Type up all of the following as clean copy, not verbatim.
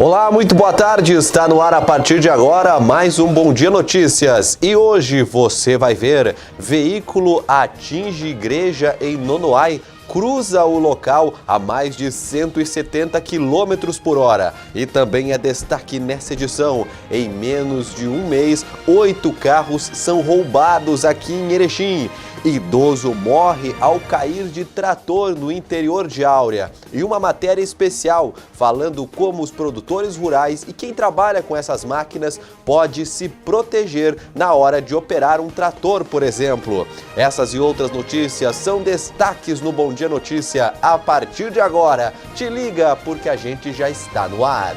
Olá, muito boa tarde. Está no ar a partir de agora mais um Bom Dia Notícias. E hoje você vai ver: veículo atinge igreja em Nonoai, cruza o local a mais de 170 km por hora. E também é destaque nessa edição: em menos de um mês, 8 carros são roubados aqui em Erechim. Idoso morre ao cair de trator no interior de Áurea. E uma matéria especial falando como os produtores rurais e quem trabalha com essas máquinas pode se proteger na hora de operar um trator, por exemplo. Essas e outras notícias são destaques no Bom Dia Notícia a partir de agora. Te liga porque a gente já está no ar.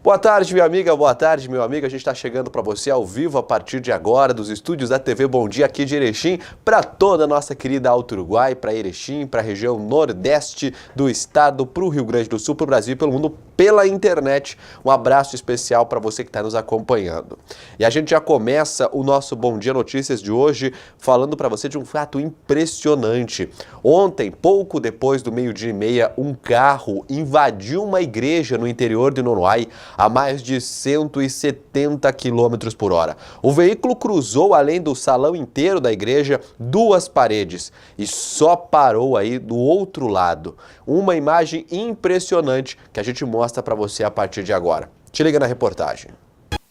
Boa tarde, minha amiga, boa tarde, meu amigo. A gente está chegando para você ao vivo a partir de agora dos estúdios da TV Bom Dia aqui de Erechim, para toda a nossa querida Alto Uruguai, para Erechim, para a região nordeste do estado, para o Rio Grande do Sul, para o Brasil e pelo mundo, pela internet. Um abraço especial para você que está nos acompanhando. E a gente já começa o nosso Bom Dia Notícias de hoje falando para você de um fato impressionante. Ontem, pouco depois do 12h30, um carro invadiu uma igreja no interior de Nonoai a mais de 170 km por hora. O veículo cruzou, além do salão inteiro da igreja, 2 paredes e só parou aí do outro lado. Uma imagem impressionante que a gente mostra para você a partir de agora. Te liga na reportagem.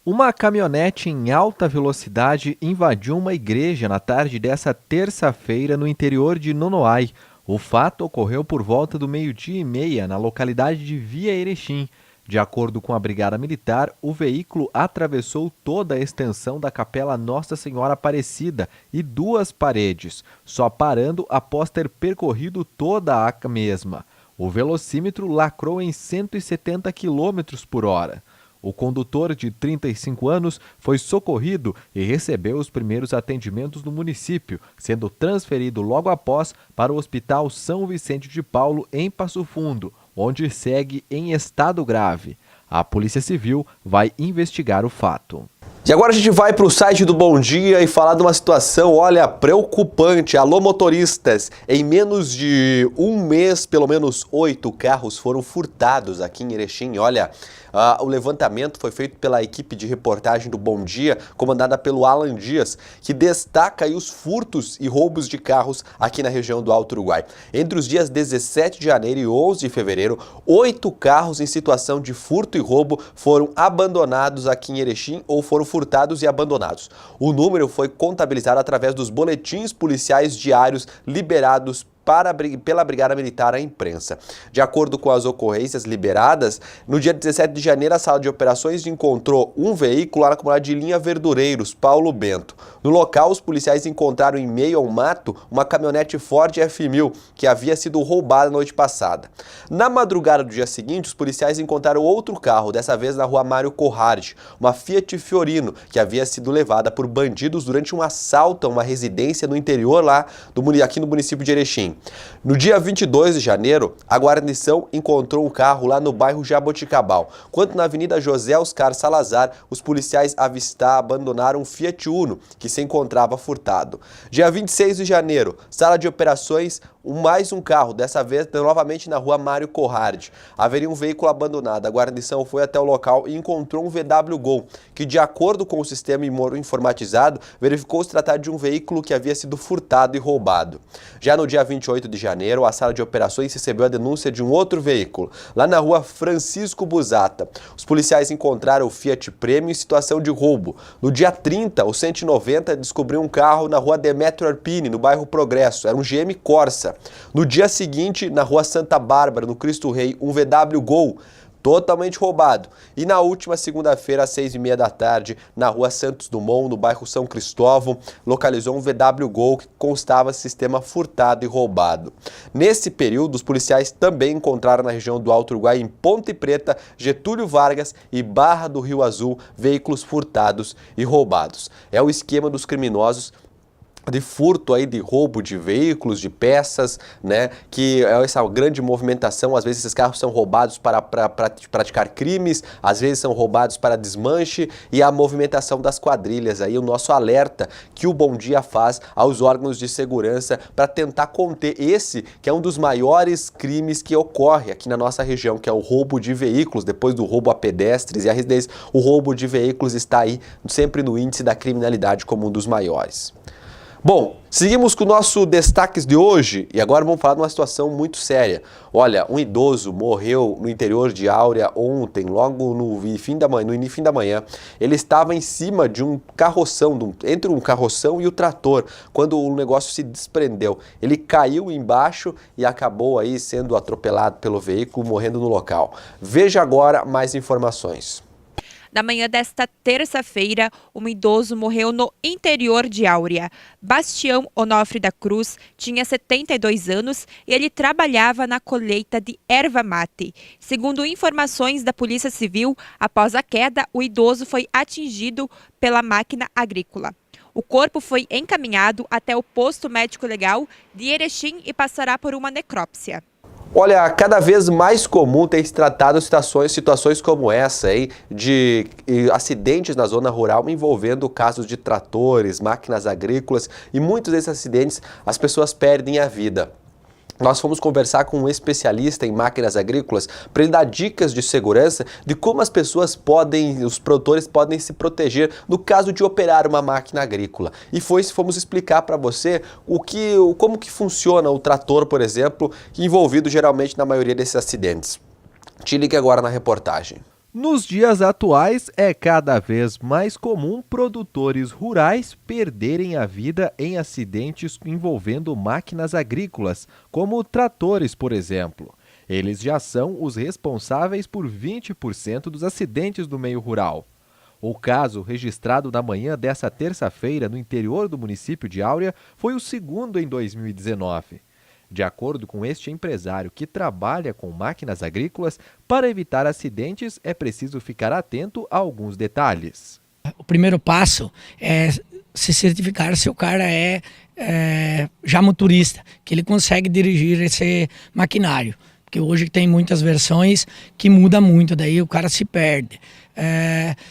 Uma caminhonete em alta velocidade invadiu uma igreja na tarde dessa terça-feira no interior de Nonoai. O fato ocorreu por volta do 12h30 na localidade de Via Erechim. De acordo com a Brigada Militar, o veículo atravessou toda a extensão da Capela Nossa Senhora Aparecida e 2 paredes, só parando após ter percorrido toda a mesma. O velocímetro lacrou em 170 km por hora. O condutor, de 35 anos, foi socorrido e recebeu os primeiros atendimentos no município, sendo transferido logo após para o Hospital São Vicente de Paulo, em Passo Fundo, onde segue em estado grave. A Polícia Civil vai investigar o fato. E agora a gente vai para o site do Bom Dia e falar de uma situação, olha, preocupante. Alô, motoristas! Em menos de um mês, pelo menos 8 carros foram furtados aqui em Erechim. Olha, o levantamento foi feito pela equipe de reportagem do Bom Dia, comandada pelo Alan Dias, que destaca aí os furtos e roubos de carros aqui na região do Alto Uruguai. Entre os dias 17 de janeiro e 11 de fevereiro, 8 carros em situação de furto e roubo foram abandonados aqui em Erechim ou foram furtados e abandonados. O número foi contabilizado através dos boletins policiais diários liberados pela Brigada Militar à imprensa. De acordo com as ocorrências liberadas, no dia 17 de janeiro, a sala de operações encontrou um veículo lá na comunidade de Linha Verdureiros, Paulo Bento. No local, os policiais encontraram em meio ao mato uma caminhonete Ford F1000 que havia sido roubada na noite passada. Na madrugada do dia seguinte, os policiais encontraram outro carro, dessa vez na rua Mário Corrard, uma Fiat Fiorino, que havia sido levada por bandidos durante um assalto a uma residência no interior aqui no município de Erechim. No dia 22 de janeiro, a guarnição encontrou o carro lá no bairro Jaboticabal. Quanto na Avenida José Oscar Salazar, os policiais abandonaram um Fiat Uno, que se encontrava furtado. Dia 26 de janeiro, sala de operações, mais um carro, dessa vez novamente na rua Mário Corrard. Haveria um veículo abandonado. A guarnição foi até o local e encontrou um VW Gol, que, de acordo com o sistema informatizado, verificou se tratar de um veículo que havia sido furtado e roubado. Já no dia 28 de janeiro, a sala de operações recebeu a denúncia de um outro veículo, lá na rua Francisco Busata. Os policiais encontraram o Fiat Premio em situação de roubo. No dia 30, o 190 descobriu um carro na rua Demetrio Arpini, no bairro Progresso. Era um GM Corsa. No dia seguinte, na rua Santa Bárbara, no Cristo Rei, um VW Gol, totalmente roubado. E na última segunda-feira, às 6h30 da tarde, na rua Santos Dumont, no bairro São Cristóvão, localizou um VW Gol que constava sistema furtado e roubado. Nesse período, os policiais também encontraram na região do Alto Uruguai, em Ponte Preta, Getúlio Vargas e Barra do Rio Azul, veículos furtados e roubados. É o esquema dos criminosos de furto aí, de roubo de veículos, de peças, né, que é essa grande movimentação. Às vezes esses carros são roubados para praticar crimes, às vezes são roubados para desmanche, e a movimentação das quadrilhas aí, o nosso alerta que o Bom Dia faz aos órgãos de segurança para tentar conter esse, que é um dos maiores crimes que ocorre aqui na nossa região, que é o roubo de veículos. Depois do roubo a pedestres e a residência, o roubo de veículos está aí sempre no índice da criminalidade como um dos maiores. Bom, seguimos com o nosso destaques de hoje e agora vamos falar de uma situação muito séria. Olha, um idoso morreu no interior de Áurea ontem, logo no fim da manhã. Ele estava em cima de um carroção, entre um carroção e o trator, quando o negócio se desprendeu. Ele caiu embaixo e acabou aí sendo atropelado pelo veículo, morrendo no local. Veja agora mais informações. Na manhã desta terça-feira, um idoso morreu no interior de Áurea. Bastião Onofre da Cruz tinha 72 anos e ele trabalhava na colheita de erva mate. Segundo informações da Polícia Civil, após a queda, o idoso foi atingido pela máquina agrícola. O corpo foi encaminhado até o posto médico legal de Erechim e passará por uma necrópsia. Olha, cada vez mais comum tem se tratado situações como essa, hein, de acidentes na zona rural envolvendo casos de tratores, máquinas agrícolas, e muitos desses acidentes as pessoas perdem a vida. Nós fomos conversar com um especialista em máquinas agrícolas para ele dar dicas de segurança de como as pessoas os produtores podem se proteger no caso de operar uma máquina agrícola. E fomos explicar para você como que funciona o trator, por exemplo, envolvido geralmente na maioria desses acidentes. Te ligue agora na reportagem. Nos dias atuais, é cada vez mais comum produtores rurais perderem a vida em acidentes envolvendo máquinas agrícolas, como tratores, por exemplo. Eles já são os responsáveis por 20% dos acidentes do meio rural. O caso, registrado na manhã dessa terça-feira no interior do município de Áurea, foi o segundo em 2019. De acordo com este empresário que trabalha com máquinas agrícolas, para evitar acidentes é preciso ficar atento a alguns detalhes. O primeiro passo é se certificar se o cara é já motorista, que ele consegue dirigir esse maquinário. Porque hoje tem muitas versões que muda muito, daí o cara se perde.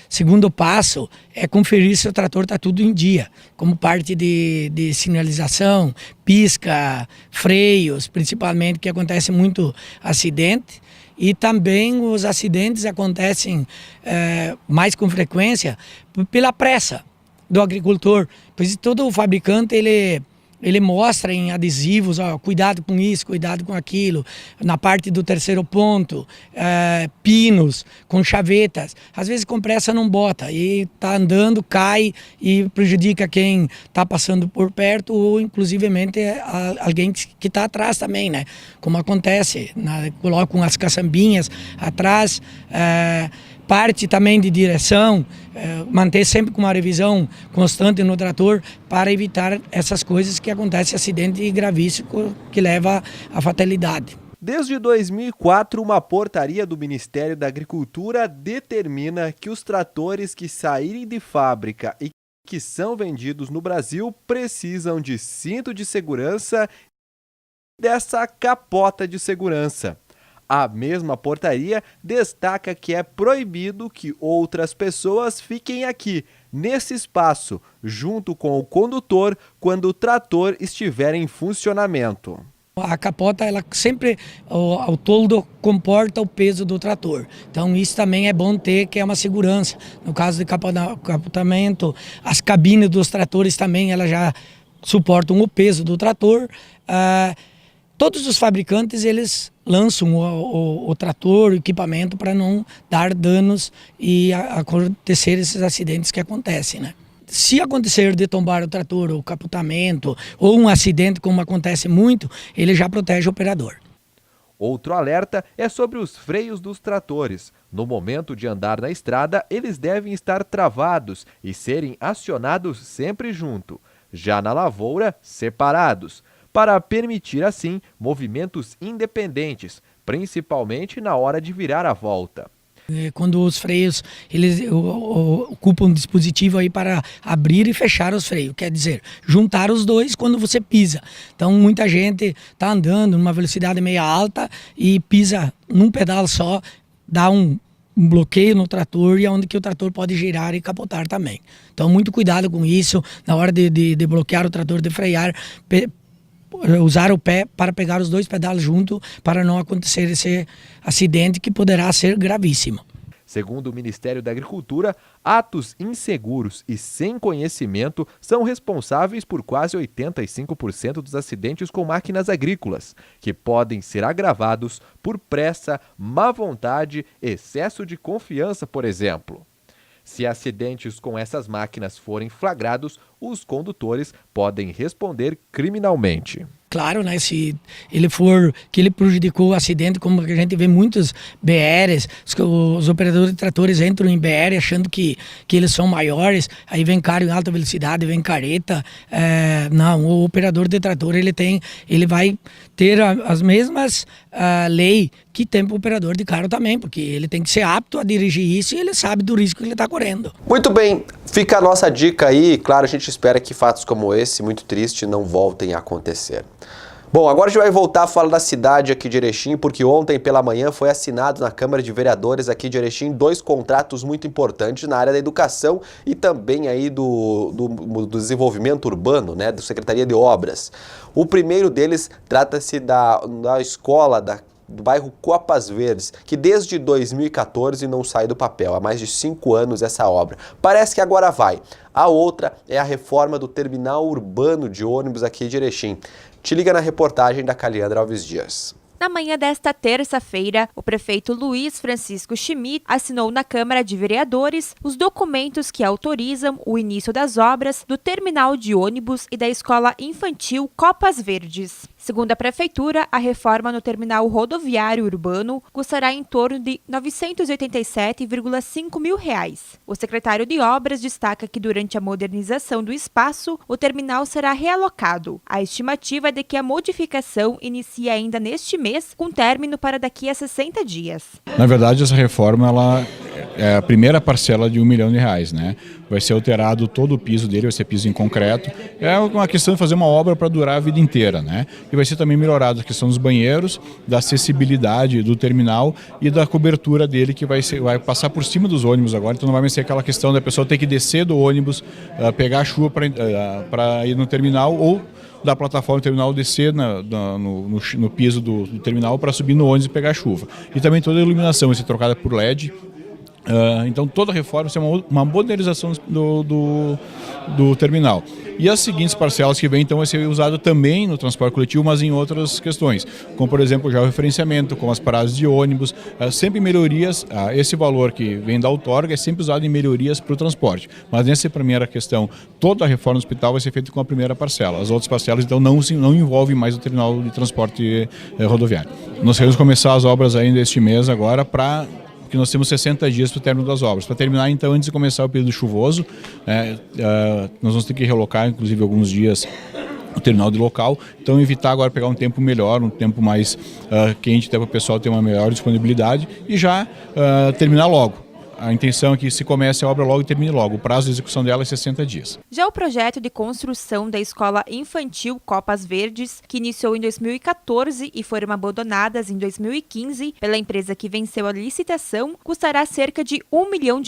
Segundo passo é conferir se o trator está tudo em dia, como parte de sinalização, pisca, freios, principalmente, que acontece muito acidente. E também os acidentes acontecem mais com frequência pela pressa do agricultor. Pois todo fabricante ele mostra em adesivos, ó, cuidado com isso, cuidado com aquilo. Na parte do terceiro ponto, pinos com chavetas. Às vezes com pressa não bota e tá andando, cai e prejudica quem está passando por perto ou inclusivemente alguém que está atrás também, né? Como acontece, colocam as caçambinhas atrás, parte também de direção, manter sempre com uma revisão constante no trator para evitar essas coisas que acontecem, acidente gravíssimo que leva à fatalidade. Desde 2004, uma portaria do Ministério da Agricultura determina que os tratores que saírem de fábrica e que são vendidos no Brasil precisam de cinto de segurança e dessa capota de segurança. A mesma portaria destaca que é proibido que outras pessoas fiquem aqui, nesse espaço, junto com o condutor, quando o trator estiver em funcionamento. A capota, ela sempre, ao todo, comporta o peso do trator. Então isso também é bom ter, que é uma segurança. No caso de capotamento, as cabines dos tratores também, elas já suportam o peso do trator. Todos os fabricantes, eles lançam o trator, o equipamento para não dar danos e acontecer esses acidentes que acontecem, né? Se acontecer de tombar o trator, o capotamento ou um acidente, como acontece muito, ele já protege o operador. Outro alerta é sobre os freios dos tratores. No momento de andar na estrada, eles devem estar travados e serem acionados sempre junto. Já na lavoura, separados, para permitir assim movimentos independentes, principalmente na hora de virar a volta. Quando os freios eles ocupam um dispositivo aí para abrir e fechar os freios, quer dizer, juntar os dois quando você pisa. Então muita gente está andando numa velocidade meio alta e pisa num pedal só, dá um bloqueio no trator e é onde que o trator pode girar e capotar também. Então muito cuidado com isso na hora de bloquear o trator, de frear, usar o pé para pegar os dois pedais junto para não acontecer esse acidente que poderá ser gravíssimo. Segundo o Ministério da Agricultura, atos inseguros e sem conhecimento são responsáveis por quase 85% dos acidentes com máquinas agrícolas, que podem ser agravados por pressa, má vontade, excesso de confiança, por exemplo. Se acidentes com essas máquinas forem flagrados, os condutores podem responder criminalmente. Claro, né, se ele for que ele prejudicou o acidente, como a gente vê muitos BRs, os operadores de tratores entram em BR achando que eles são maiores, aí vem carro em alta velocidade, vem careta. Não, o operador de trator ele vai ter as mesmas leis que tem o operador de carro também, porque ele tem que ser apto a dirigir isso e ele sabe do risco que ele está correndo. Muito bem, fica a nossa dica aí. Claro, a gente espera que fatos como esse, muito triste, não voltem a acontecer. Bom, agora a gente vai voltar a falar da cidade aqui de Erechim, porque ontem pela manhã foi assinado na Câmara de Vereadores aqui de Erechim 2 contratos muito importantes na área da educação e também aí do desenvolvimento urbano, né, da Secretaria de Obras. O primeiro deles trata-se da escola do bairro Copas Verdes, que desde 2014 não sai do papel, há mais de 5 anos essa obra. Parece que agora vai. A outra é a reforma do terminal urbano de ônibus aqui de Erechim. Te liga na reportagem da Caliandra Alves Dias. Na manhã desta terça-feira, o prefeito Luiz Francisco Schmidt assinou na Câmara de Vereadores os documentos que autorizam o início das obras do terminal de ônibus e da escola infantil Copas Verdes. Segundo a Prefeitura, a reforma no terminal rodoviário urbano custará em torno de R$ 987,5 mil. O secretário de Obras destaca que durante a modernização do espaço, o terminal será realocado. A estimativa é de que a modificação inicie ainda neste mês, com término para daqui a 60 dias. Na verdade, essa reforma ela é a primeira parcela de R$1 milhão, né? Vai ser alterado todo o piso dele, vai ser piso em concreto. É uma questão de fazer uma obra para durar a vida inteira, né? E vai ser também melhorado a questão dos banheiros, da acessibilidade do terminal e da cobertura dele, que vai passar por cima dos ônibus agora. Então não vai mais ser aquela questão da pessoa ter que descer do ônibus, pegar a chuva para ir no terminal ou da plataforma do terminal descer no piso do terminal para subir no ônibus e pegar a chuva. E também toda a iluminação vai ser trocada por LED. Então toda a reforma vai ser uma modernização do terminal. E as seguintes parcelas que vêm, então, vai ser usado também no transporte coletivo, mas em outras questões, como por exemplo já o referenciamento, como as paradas de ônibus, sempre melhorias. Esse valor que vem da outorga é sempre usado em melhorias para o transporte. Mas nessa primeira questão, toda a reforma do hospital vai ser feita com a primeira parcela. As outras parcelas, então, não envolvem mais o terminal de transporte rodoviário. Nós queremos começar as obras ainda este mês agora porque nós temos 60 dias para o término das obras. Para terminar, então, antes de começar o período chuvoso, nós vamos ter que relocar, inclusive, alguns dias o terminal de local. Então, evitar agora pegar um tempo melhor, um tempo mais quente, até para o pessoal ter uma melhor disponibilidade e já terminar logo. A intenção é que se comece a obra logo e termine logo. O prazo de execução dela é 60 dias. Já o projeto de construção da escola infantil Copas Verdes, que iniciou em 2014 e foram abandonadas em 2015 pela empresa que venceu a licitação, custará cerca de R$1 milhão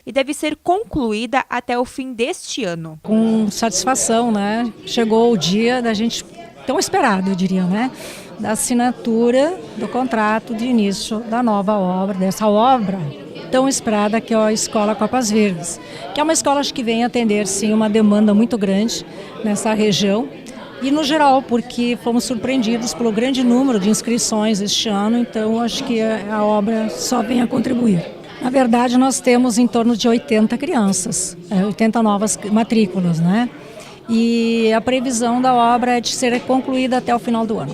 e deve ser concluída até o fim deste ano. Com satisfação, né? Chegou o dia da gente, tão esperado, eu diria, né? Da assinatura do contrato de início da nova obra, dessa obra tão esperada que é a Escola Copas Verdes, que é uma escola que vem atender sim uma demanda muito grande nessa região e no geral, porque fomos surpreendidos pelo grande número de inscrições este ano, então acho que a obra só vem a contribuir. Na verdade, nós temos em torno de 80 crianças, 80 novas matrículas, né? E a previsão da obra é de ser concluída até o final do ano.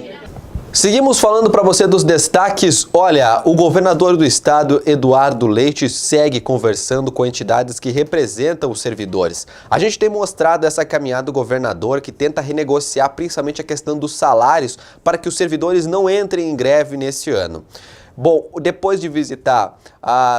Seguimos falando para você dos destaques. Olha, o governador do estado, Eduardo Leite, segue conversando com entidades que representam os servidores. A gente tem mostrado essa caminhada do governador que tenta renegociar principalmente a questão dos salários para que os servidores não entrem em greve nesse ano. Bom, depois de visitar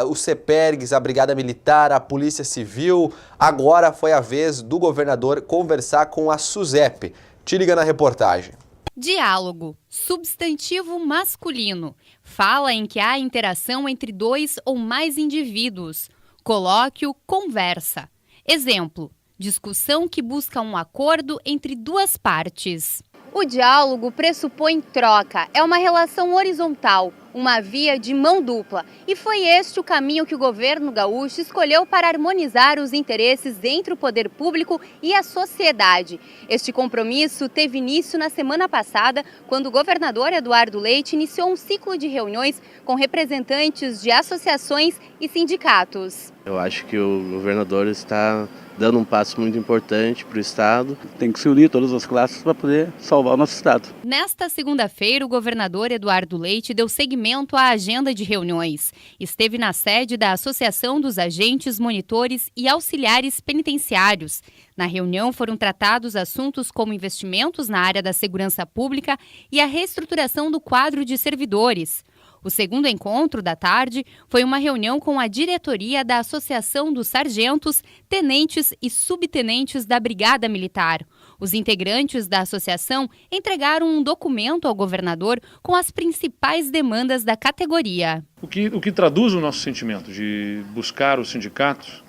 o CEPERGS, a Brigada Militar, a Polícia Civil, agora foi a vez do governador conversar com a SUSEP. Te liga na reportagem. Diálogo, substantivo masculino, fala em que há interação entre dois ou mais indivíduos. Colóquio, conversa. Exemplo, discussão que busca um acordo entre duas partes. O diálogo pressupõe troca, é uma relação horizontal, uma via de mão dupla. E foi este o caminho que o governo gaúcho escolheu para harmonizar os interesses entre o poder público e a sociedade. Este compromisso teve início na semana passada, quando o governador Eduardo Leite iniciou um ciclo de reuniões com representantes de associações e sindicatos. Eu acho que o governador está dando um passo muito importante para o Estado. Tem que se unir todas as classes para poder salvar o nosso Estado. Nesta segunda-feira, o governador Eduardo Leite deu seguimento à agenda de reuniões. Esteve na sede da Associação dos Agentes, Monitores e Auxiliares Penitenciários. Na reunião foram tratados assuntos como investimentos na área da segurança pública e a reestruturação do quadro de servidores. O segundo encontro da tarde foi uma reunião com a diretoria da Associação dos Sargentos, Tenentes e Subtenentes da Brigada Militar. Os integrantes da associação entregaram um documento ao governador com as principais demandas da categoria. O que traduz o nosso sentimento de buscar os sindicatos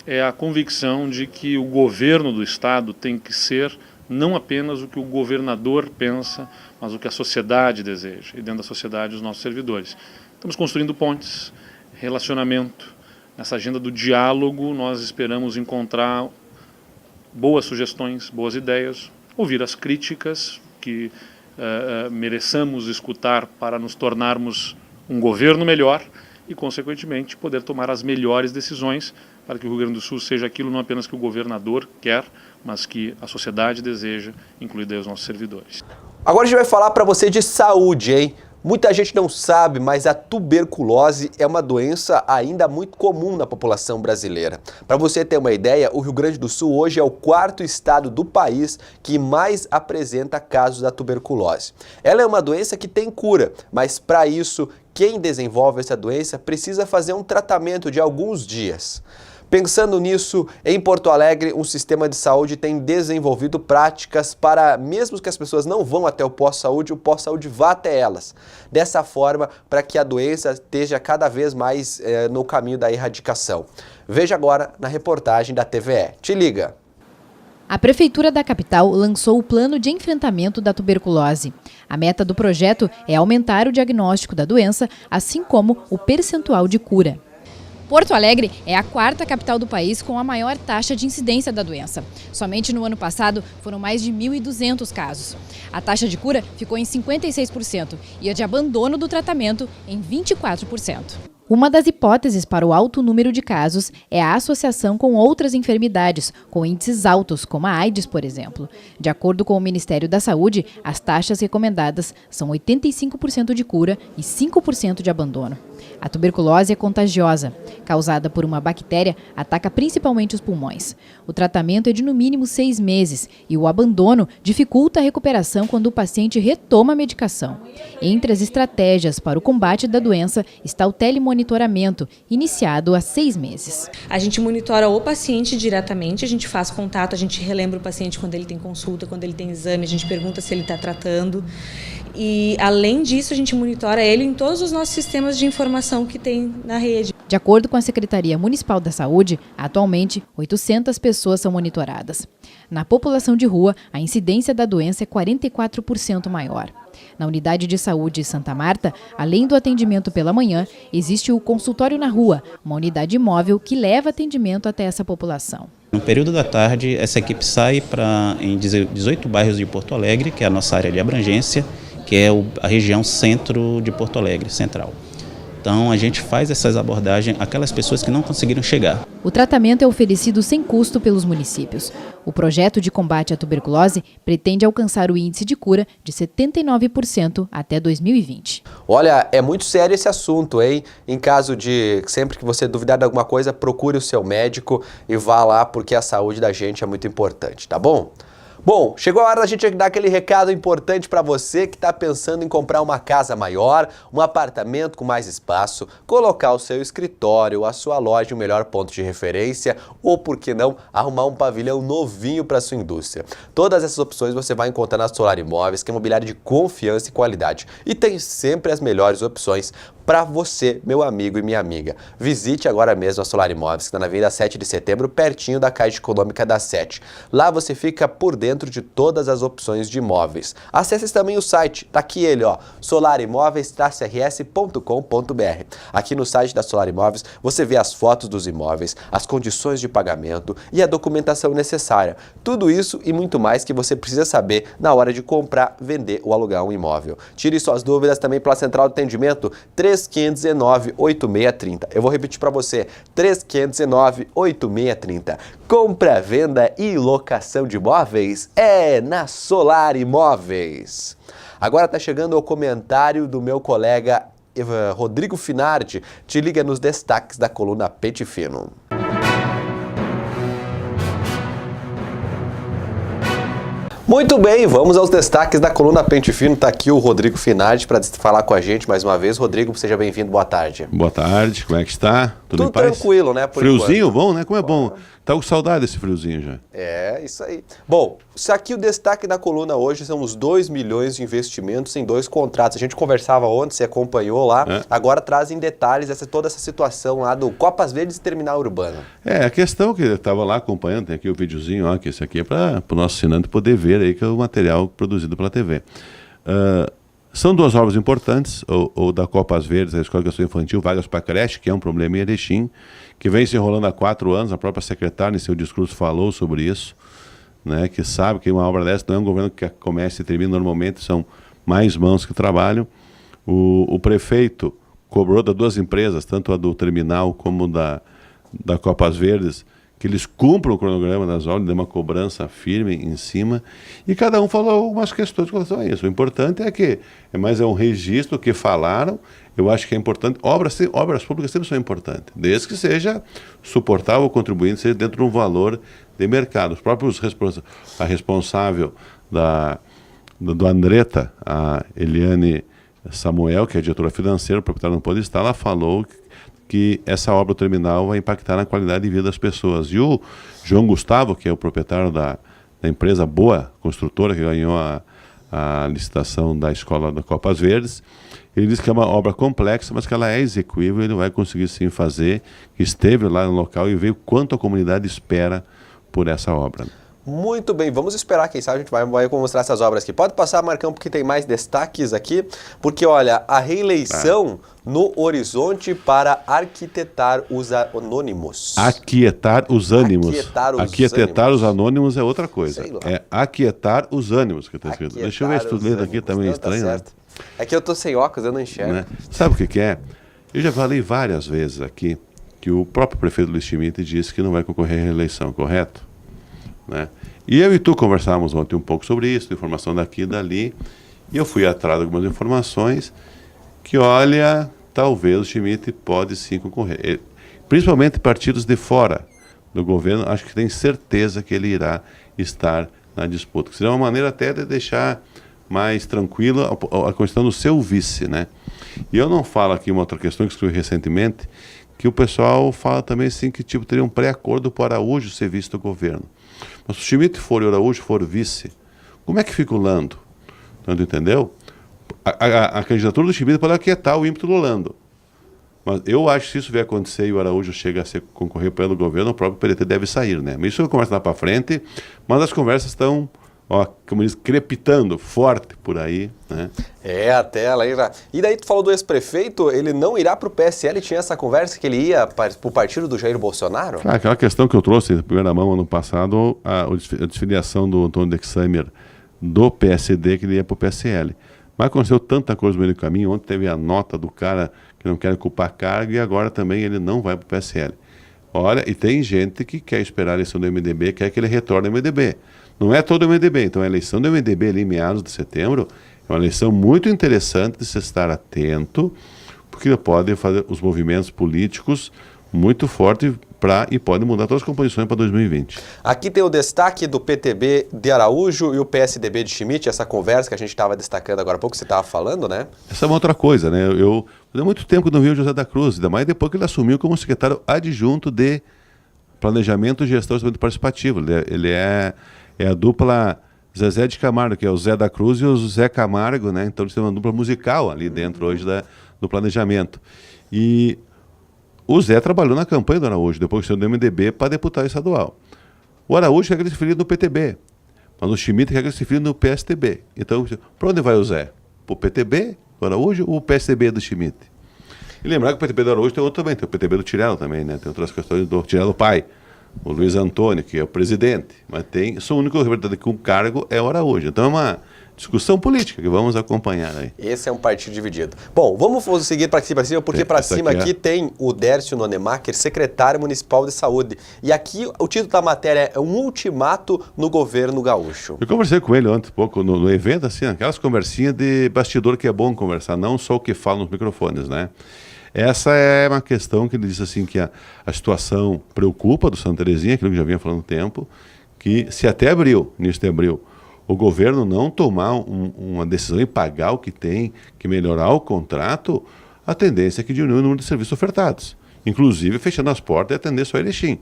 é a convicção de que o governo do Estado tem que ser não apenas o que o governador pensa, mas o que a sociedade deseja, e dentro da sociedade os nossos servidores. Estamos construindo pontes, relacionamento. Nessa agenda do diálogo nós esperamos encontrar boas sugestões, boas ideias, ouvir as críticas que mereçamos escutar para nos tornarmos um governo melhor e, consequentemente, poder tomar as melhores decisões para que o Rio Grande do Sul seja aquilo não apenas que o governador quer, mas que a sociedade deseja, incluindo os nossos servidores. Agora a gente vai falar para você de saúde, hein? Muita gente não sabe, mas a tuberculose é uma doença ainda muito comum na população brasileira. Para você ter uma ideia, o Rio Grande do Sul hoje é o 4º estado do país que mais apresenta casos da tuberculose. Ela é uma doença que tem cura, mas para isso, quem desenvolve essa doença precisa fazer um tratamento de alguns dias. Pensando nisso, em Porto Alegre, um sistema de saúde tem desenvolvido práticas para, mesmo que as pessoas não vão até o pós-saúde vá até elas. Dessa forma, para que a doença esteja cada vez mais no caminho da erradicação. Veja agora na reportagem da TVE. Te liga! A Prefeitura da capital lançou o Plano de Enfrentamento da Tuberculose. A meta do projeto é aumentar o diagnóstico da doença, assim como o percentual de cura. Porto Alegre é a 4ª capital do país com a maior taxa de incidência da doença. Somente no ano passado foram mais de 1.200 casos. A taxa de cura ficou em 56% e a de abandono do tratamento em 24%. Uma das hipóteses para o alto número de casos é a associação com outras enfermidades, com índices altos, como a AIDS, por exemplo. De acordo com o Ministério da Saúde, as taxas recomendadas são 85% de cura e 5% de abandono. A tuberculose é contagiosa. Causada por uma bactéria, ataca principalmente os pulmões. O tratamento é de no mínimo 6 meses e o abandono dificulta a recuperação quando o paciente retoma a medicação. Entre as estratégias para o combate da doença está o telemonitoramento, iniciado há 6 meses. A gente monitora o paciente diretamente, a gente faz contato, a gente relembra o paciente quando ele tem consulta, quando ele tem exame, a gente pergunta se ele está tratando. E, além disso, a gente monitora ele em todos os nossos sistemas de informação que tem na rede. De acordo com a Secretaria Municipal da Saúde, atualmente 800 pessoas são monitoradas. Na população de rua, a incidência da doença é 44% maior. Na unidade de saúde Santa Marta, além do atendimento pela manhã, existe o consultório na rua, uma unidade móvel que leva atendimento até essa população. No período da tarde, essa equipe sai em 18 bairros de Porto Alegre, que é a nossa área de abrangência, que é a região centro de Porto Alegre, central. Então, a gente faz essas abordagens àquelas pessoas que não conseguiram chegar. O tratamento é oferecido sem custo pelos municípios. O projeto de combate à tuberculose pretende alcançar o índice de cura de 79% até 2020. Olha, é muito sério esse assunto, hein? Em caso de, sempre que você duvidar de alguma coisa, procure o seu médico e vá lá, porque a saúde da gente é muito importante, tá bom? Bom, chegou a hora da gente dar aquele recado importante para você que está pensando em comprar uma casa maior, um apartamento com mais espaço, colocar o seu escritório, a sua loja, o melhor ponto de referência ou, por que não, arrumar um pavilhão novinho para sua indústria. Todas essas opções você vai encontrar na Solar Imóveis, que é imobiliário de confiança e qualidade. E tem sempre as melhores opções para você, meu amigo e minha amiga. Visite agora mesmo a Solar Imóveis, que está na Avenida 7 de Setembro, pertinho da Caixa Econômica da 7. Lá você fica por dentro de todas as opções de imóveis. Acesse também o site, tá aqui ele, ó, solarimóveis-rs.com.br. Aqui no site da Solar Imóveis você vê as fotos dos imóveis, as condições de pagamento e a documentação necessária. Tudo isso e muito mais que você precisa saber na hora de comprar, vender ou alugar um imóvel. Tire suas dúvidas também pela central de atendimento 3519-8630. Eu vou repetir para você, 3519-8630. Compra, venda e locação de imóveis é na Solar Imóveis. Agora está chegando o comentário do meu colega Rodrigo Finardi. Te liga nos destaques da coluna Pente Fino. Muito bem, vamos aos destaques da coluna Pente Fino. Está aqui o Rodrigo Finardi para falar com a gente mais uma vez. Rodrigo, seja bem-vindo, boa tarde. Boa tarde, como é que está? Tudo em paz? Tranquilo, né? Friozinho, bom, né? Como é bom. Tá com saudade desse friozinho já. É, isso aí. Bom, isso aqui o destaque da coluna hoje são os 2 milhões de investimentos em 2 contratos. A gente conversava ontem, você acompanhou lá, agora traz em detalhes toda essa situação lá do Copas Verdes e Terminal Urbano. É, a questão que eu estava lá acompanhando, tem aqui o videozinho, ó, que esse aqui é para o nosso assinante poder ver aí, que é o material produzido pela TV. São 2 obras importantes, ou da Copas Verdes, a Escola de Educação Infantil, vagas para creche, que é um problema em Erechim, que vem se enrolando há 4 anos, a própria secretária em seu discurso falou sobre isso, né, que sabe que uma obra dessa não é um governo que começa e termina normalmente, são mais mãos que trabalham. O prefeito cobrou das 2 empresas, tanto a do terminal como da Copas Verdes, que eles cumpram o cronograma das obras, dê uma cobrança firme em cima, e cada um falou algumas questões com relação a isso. O importante é que é um registro que falaram. Eu acho que é importante, obras públicas sempre são importantes, desde que seja suportável, contribuinte, seja dentro de um valor de mercado. Os próprios a responsável do Andretta, a Eliane Samuel, que é a diretora financeira, proprietária não pode estar, ela falou que essa obra terminal vai impactar na qualidade de vida das pessoas. E o João Gustavo, que é o proprietário da empresa Boa Construtora, que ganhou a licitação da Escola da Copas Verdes, ele disse que é uma obra complexa, mas que ela é execuível e ele vai conseguir sim fazer, que esteve lá no local e veio quanto a comunidade espera por essa obra. Muito bem, vamos esperar, quem sabe a gente vai mostrar essas obras aqui. Pode passar, Marcão, porque tem mais destaques aqui, porque olha, a reeleição no horizonte para arquitetar os anônimos. Aquietar os ânimos. Aquietar os anônimos é outra coisa. É aquietar os ânimos que está escrito. Deixa eu ver se tu lê daqui também, não, estranho, tá, né? É que eu tô sem óculos, eu não enxergo. Né? Sabe o que é? Eu já falei várias vezes aqui que o próprio prefeito Luiz Schmidt disse que não vai concorrer à reeleição, correto? Né? E eu e tu conversávamos ontem um pouco sobre isso, informação daqui e dali, e eu fui atrás de algumas informações que, olha, talvez o Schmidt pode sim concorrer. Principalmente partidos de fora do governo, acho que tem certeza que ele irá estar na disputa. Que seria uma maneira até de deixar mais tranquila a questão do seu vice, né? E eu não falo aqui uma outra questão que escrevi recentemente, que o pessoal fala também assim que tipo teria um pré-acordo para Araújo ser vice do governo. Mas se o Schmidt for e o Araújo for vice, como é que fica o Lando? Entendeu? A candidatura do Schmidt pode aquietar o ímpeto do Lando. Mas eu acho que se isso vier acontecer e o Araújo chega a concorrer pelo governo, o próprio PDT deve sair, né? Mas isso eu converso lá para frente, mas as conversas estão, como diz, crepitando forte por aí, né? É, até ela irá. E daí tu falou do ex-prefeito, ele não irá para o PSL, tinha essa conversa que ele ia para o partido do Jair Bolsonaro? Aquela questão que eu trouxe em primeira mão ano passado, a desfiliação do Antônio Dexheimer do PSD, que ele ia para o PSL. Mas aconteceu tanta coisa no meio do caminho, ontem teve a nota do cara que não quer ocupar cargo e agora também ele não vai para o PSL. Olha, e tem gente que quer esperar a eleição do MDB, quer que ele retorne ao MDB. Não é todo o MDB, então a eleição do MDB ali em meados de setembro é uma eleição muito interessante de se estar atento, porque pode fazer os movimentos políticos muito fortes, e pode mudar todas as composições para 2020. Aqui tem o destaque do PTB de Araújo e o PSDB de Schmidt, essa conversa que a gente estava destacando agora há pouco, você estava falando, né? Essa é uma outra coisa, né? Eu há muito tempo que não vi o José da Cruz, ainda mais depois que ele assumiu como secretário adjunto de Planejamento, Gestão e Desenvolvimento Participativo. Ele é a dupla Zezé de Camargo, que é o Zé da Cruz e o Zé Camargo, né? Então eles têm uma dupla musical ali dentro hoje do planejamento. E o Zé trabalhou na campanha do Araújo, depois que saiu do MDB para deputado estadual. O Araújo quer que ele se filie no PTB, mas o Schmidt quer que ele se filie no PSDB. Então, para onde vai o Zé? Para o PTB do Araújo ou o PSDB do Schmidt? E lembrar que o PTB do Araújo tem outro também, tem o PTB do Tirelo também, né? Tem outras questões do Tirelo pai, o Luiz Antônio, que é o presidente, mas o único representante com cargo é o Araújo. Então é uma discussão política que vamos acompanhar aí. Esse é um partido dividido. Bom, vamos seguir para cima, porque para cima aqui tem o Dércio Nonemacher, secretário municipal de saúde. E aqui o título da matéria é um ultimato no governo gaúcho. Eu conversei com ele ontem um pouco no evento, assim, aquelas conversinhas de bastidor que é bom conversar, não só o que fala nos microfones, né? Essa é uma questão que ele disse assim, que a situação preocupa do Santa Terezinha, aquilo que já vinha falando há tempo, que se até abril, início de abril, o governo não tomar uma decisão e pagar o que tem, que melhorar o contrato, a tendência é que diminua o número de serviços ofertados. Inclusive fechando as portas e atender só Erechim.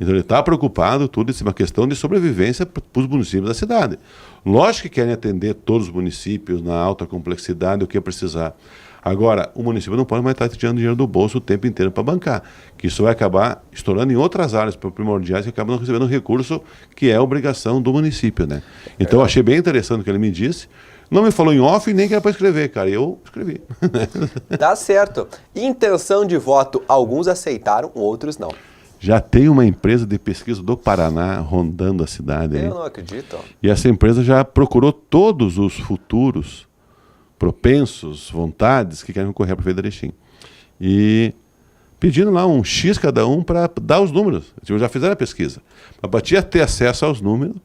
Então ele está preocupado, tudo isso é uma questão de sobrevivência para os municípios da cidade. Lógico que querem atender todos os municípios na alta complexidade, o que precisar. Agora, o município não pode mais estar tirando dinheiro do bolso o tempo inteiro para bancar, que isso vai acabar estourando em outras áreas primordiais que acabam não recebendo o recurso que é obrigação do município, né? Então, eu achei bem interessante o que ele me disse. Não me falou em off nem que era para escrever, cara. Eu escrevi. Tá certo. Intenção de voto, alguns aceitaram, outros não. Já tem uma empresa de pesquisa do Paraná rondando a cidade. Eu não acredito. E essa empresa já procurou todos os futuros propensos, vontades que querem concorrer para a Prefeitura de Erechim. E pedindo lá um X cada um para dar os números. Eles já fizeram a pesquisa. Mas para ter acesso aos números,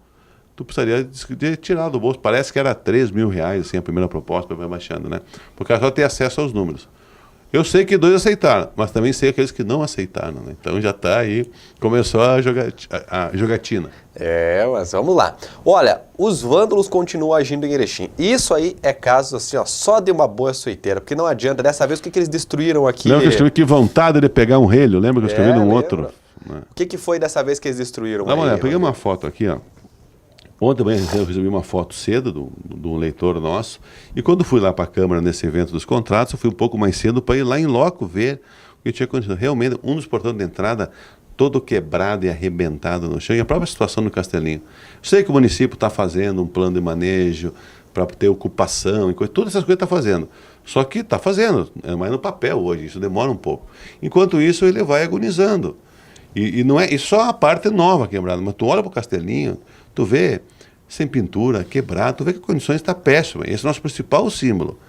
tu precisaria de tirar do bolso. Parece que era R$3 mil, assim, a primeira proposta, vai baixando, né? Porque era só ter acesso aos números. Eu sei que 2 aceitaram, mas também sei aqueles que não aceitaram, né? Então já está aí, começou a jogatina. Mas vamos lá. Olha, os vândalos continuam agindo em Erechim. Isso aí é caso assim, ó, só de uma boa suiteira, porque não adianta. Dessa vez, o que eles destruíram aqui? Lembra que eu escrevi que vontade de pegar um relho? Lembra que eu escrevi num outro? Né? O que foi dessa vez que eles destruíram? Dá uma olhada, peguei uma foto aqui, ó. Ontem também eu recebi uma foto cedo de um leitor nosso, e quando fui lá para a Câmara nesse evento dos contratos, eu fui um pouco mais cedo para ir lá em loco ver o que tinha acontecido. Realmente, um dos portões de entrada todo quebrado e arrebentado no chão, e a própria situação no Castelinho. Sei que o município está fazendo um plano de manejo para ter ocupação, e todas essas coisas está fazendo. Só que está fazendo, é mais no papel hoje, isso demora um pouco. Enquanto isso, ele vai agonizando. E não é e só a parte nova quebrada, mas tu olha para o Castelinho, tu vê sem pintura, quebrado, tu vê que a condições está péssima. Esse é o nosso principal símbolo.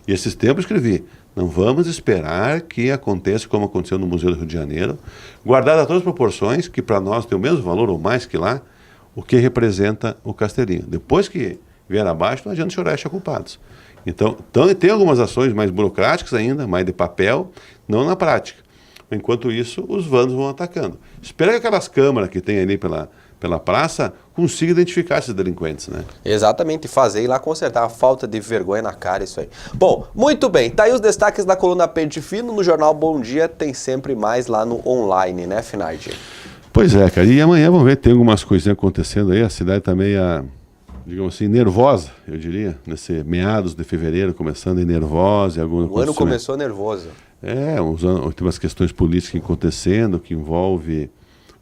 E esses tempos eu escrevi, não vamos esperar que aconteça como aconteceu no Museu do Rio de Janeiro, guardado a todas as proporções, que para nós tem o mesmo valor ou mais que lá, o que representa o Castelinho. Depois que vier abaixo, não adianta chorar e achar culpados. Então, tem algumas ações mais burocráticas ainda, mais de papel, não na prática. Enquanto isso, os vândalos vão atacando. Espera que aquelas câmaras que tem ali pela praça consiga identificar esses delinquentes, né? Exatamente, fazer ir lá consertar a falta de vergonha na cara, isso aí. Bom, muito bem, tá aí os destaques da coluna Pente Fino, no Jornal Bom Dia, tem sempre mais lá no online, né, Finardi? Pois é, cara, e amanhã vamos ver, tem algumas coisinhas acontecendo aí, a cidade tá meio, digamos assim, nervosa, eu diria, nesse meados de fevereiro, começando em nervosa. O ano começou nervoso. Tem umas questões políticas acontecendo, que envolve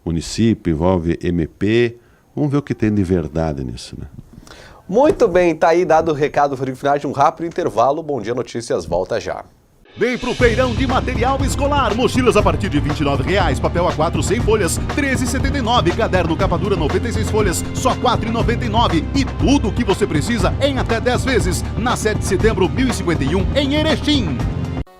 município, envolve MP. Vamos ver o que tem de verdade nisso, né? Muito bem, tá aí dado o recado, Rodrigo Finardi, um rápido intervalo. Bom Dia Notícias, volta já. Vem pro feirão de material escolar. Mochilas a partir de R$ 29,00, papel A4 100 folhas, R$ 13,79. Caderno capa dura 96 folhas, só R$ 4,99. E tudo o que você precisa em até 10 vezes. Na 7 de setembro, 1051, em Erechim.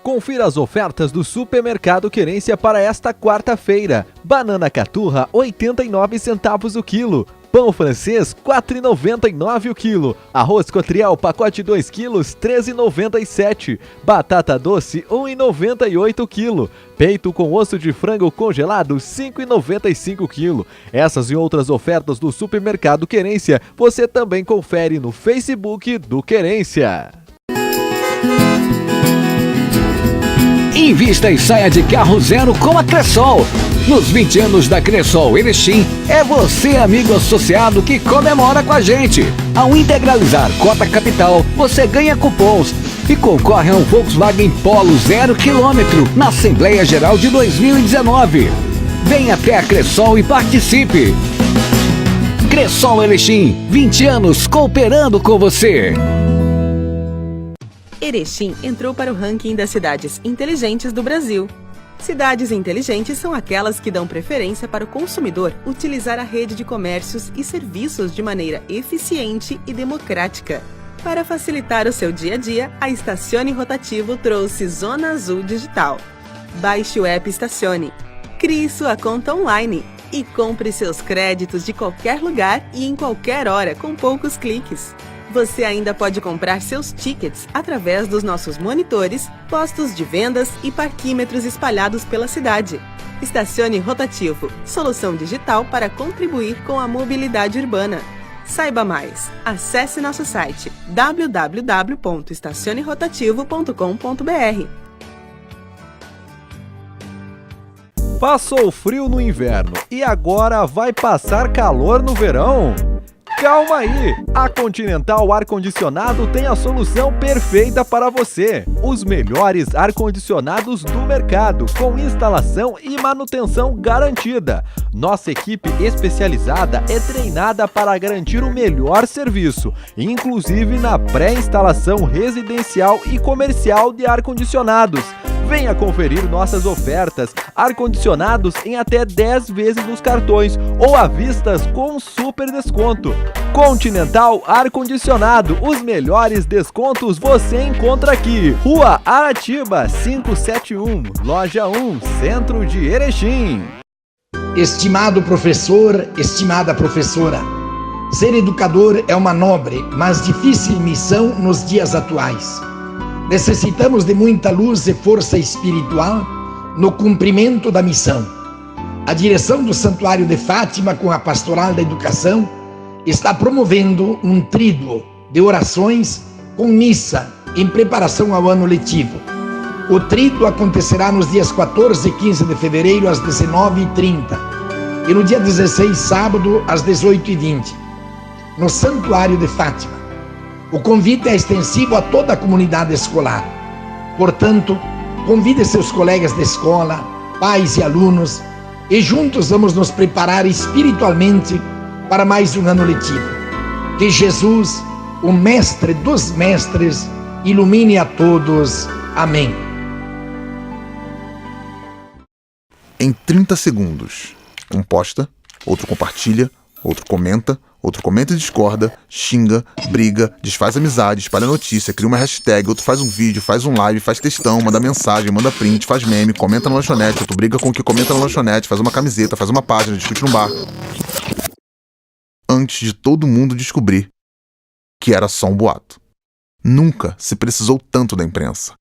Confira as ofertas do Supermercado Querência para esta quarta-feira. Banana caturra, 89 centavos o quilo. Pão francês, R$ 4,99 o quilo. Arroz Cotriel, pacote 2 quilos, R$ 13,97. Batata doce, R$ 1,98 o quilo. Peito com osso de frango congelado, R$ 5,95 o quilo. Essas e outras ofertas do Supermercado Querência, você também confere no Facebook do Querência. Invista e saia de carro zero com a Cressol. Nos 20 anos da Cressol Erechim, é você, amigo associado, que comemora com a gente. Ao integralizar Cota Capital, você ganha cupons e concorre a um Volkswagen Polo 0 km na Assembleia Geral de 2019. Venha até a Cressol e participe. Cressol Erechim, 20 anos cooperando com você. Erechim entrou para o ranking das cidades inteligentes do Brasil. Cidades inteligentes são aquelas que dão preferência para o consumidor utilizar a rede de comércios e serviços de maneira eficiente e democrática. Para facilitar o seu dia a dia, a Estacione Rotativo trouxe Zona Azul Digital. Baixe o app Estacione, crie sua conta online e compre seus créditos de qualquer lugar e em qualquer hora com poucos cliques. Você ainda pode comprar seus tickets através dos nossos monitores, postos de vendas e parquímetros espalhados pela cidade. Estacione Rotativo, solução digital para contribuir com a mobilidade urbana. Saiba mais. Acesse nosso site www.estacionerotativo.com.br. Passou frio no inverno e agora vai passar calor no verão? Calma aí! A Continental Ar-Condicionado tem a solução perfeita para você. Os melhores ar-condicionados do mercado, com instalação e manutenção garantida. Nossa equipe especializada é treinada para garantir o melhor serviço, inclusive na pré-instalação residencial e comercial de ar-condicionados. Venha conferir nossas ofertas, ar-condicionados em até 10 vezes nos cartões ou à vista com super desconto. Continental Ar-Condicionado, os melhores descontos você encontra aqui. Rua Aratiba, 571, Loja 1, Centro de Erechim. Estimado professor, estimada professora, ser educador é uma nobre, mas difícil missão nos dias atuais. Necessitamos de muita luz e força espiritual no cumprimento da missão. A direção do Santuário de Fátima, com a Pastoral da Educação, está promovendo um tríduo de orações com missa em preparação ao ano letivo. O tríduo acontecerá nos dias 14 e 15 de fevereiro às 19h30 e no dia 16, sábado, às 18h20, no Santuário de Fátima. O convite é extensivo a toda a comunidade escolar. Portanto, convide seus colegas de escola, pais e alunos, e juntos vamos nos preparar espiritualmente para mais um ano letivo. Que Jesus, o Mestre dos Mestres, ilumine a todos. Amém. Em 30 segundos, um posta, outro compartilha, outro comenta e discorda, xinga, briga, desfaz amizade, espalha notícia, cria uma hashtag, outro faz um vídeo, faz um live, faz textão, manda mensagem, manda print, faz meme, comenta na lanchonete, outro briga com o que comenta na lanchonete, faz uma camiseta, faz uma página, discute no bar. Antes de todo mundo descobrir que era só um boato. Nunca se precisou tanto da imprensa.